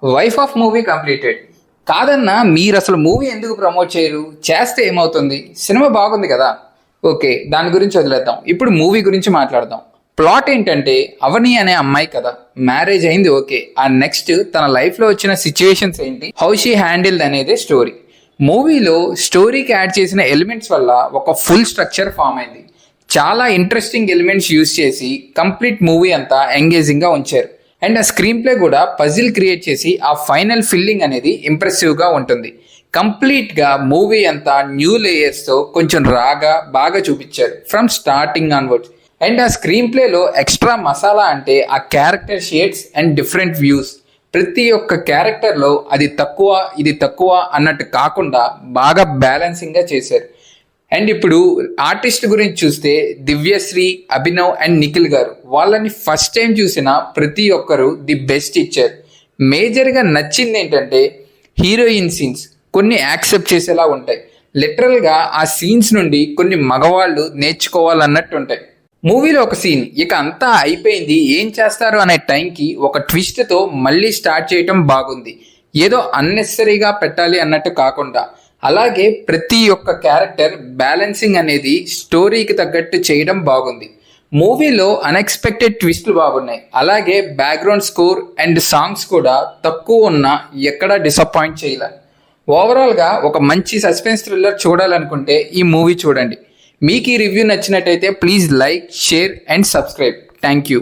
Wife of movie completed. కాదన్నా మీరు అసలు మూవీ ఎందుకు ప్రమోట్ చేయరు? చేస్తే ఏమవుతుంది? సినిమా బాగుంది కదా. ఓకే, దాని గురించి వదిలేద్దాం. ఇప్పుడు మూవీ గురించి మాట్లాడదాం. ప్లాట్ ఏంటంటే, అవని అనే అమ్మాయి కదా, మ్యారేజ్ అయింది ఓకే. ఆ నెక్స్ట్ తన లైఫ్లో వచ్చిన సిచ్యువేషన్స్ ఏంటి, హౌ షీ హ్యాండిల్డ్ అనేదే స్టోరీ. మూవీలో స్టోరీకి యాడ్ చేసిన ఎలిమెంట్స్ వల్ల ఒక ఫుల్ స్ట్రక్చర్ ఫామ్ అయింది. చాలా ఇంట్రెస్టింగ్ ఎలిమెంట్స్ యూజ్ చేసి కంప్లీట్ మూవీ అంతా ఎంగేజింగ్గా ఉంచారు. అండ్ ఆ స్క్రీన్ ప్లే కూడా పజిల్ క్రియేట్ చేసి ఆ ఫైనల్ ఫిల్లింగ్ అనేది ఇంప్రెసివ్గా ఉంటుంది. కంప్లీట్గా మూవీ అంతా న్యూ లేయర్స్తో కొంచెం రాగా బాగా చూపించారు ఫ్రమ్ స్టార్టింగ్ ఆన్వర్డ్స్. అండ్ ఆ స్క్రీన్ ప్లేలో ఎక్స్ట్రా మసాలా అంటే ఆ character shades and different views. ప్రతి ఒక్క క్యారెక్టర్లో అది తక్కువ ఇది తక్కువ అన్నట్టు కాకుండా బాగా బ్యాలెన్సింగ్గా చేశారు. అండ్ ఇప్పుడు ఆర్టిస్ట్ గురించి చూస్తే దివ్యశ్రీ, అభినవ్ అండ్ నిఖిల్ గారు, వాళ్ళని ఫస్ట్ టైం చూసిన ప్రతి ఒక్కరు ది బెస్ట్ ఇచ్చారు. మేజర్గా నచ్చింది ఏంటంటే హీరోయిన్ సీన్స్ కొన్ని యాక్సెప్ట్ చేసేలా ఉంటాయి. లిటరల్గా ఆ సీన్స్ నుండి కొన్ని మగవాళ్ళు నేర్చుకోవాలన్నట్టు ఉంటాయి. మూవీలో ఒక సీన్ ఇక అంతా అయిపోయింది ఏం చేస్తారు అనే టైంకి ఒక ట్విస్ట్తో మళ్ళీ స్టార్ట్ చేయటం బాగుంది. ఏదో అన్నెసరీగా పెట్టాలి అన్నట్టు కాకుండా. అలాగే ప్రతి ఒక్క క్యారెక్టర్ బ్యాలెన్సింగ్ అనేది స్టోరీకి తగ్గట్టు చేయడం బాగుంది. మూవీలో అన్ఎక్స్పెక్టెడ్ ట్విస్ట్లు బాగున్నాయి. అలాగే బ్యాక్గ్రౌండ్ స్కోర్ అండ్ సాంగ్స్ కూడా తక్కువ ఉన్నా ఎక్కడా డిసప్పాయింట్ చేయలే. ఓవరాల్గా ఒక మంచి సస్పెన్స్ థ్రిల్లర్ చూడాలనుకుంటే ఈ మూవీ చూడండి. మీకు ఈ రివ్యూ నచ్చినట్టయితే please like, share and subscribe. Thank you.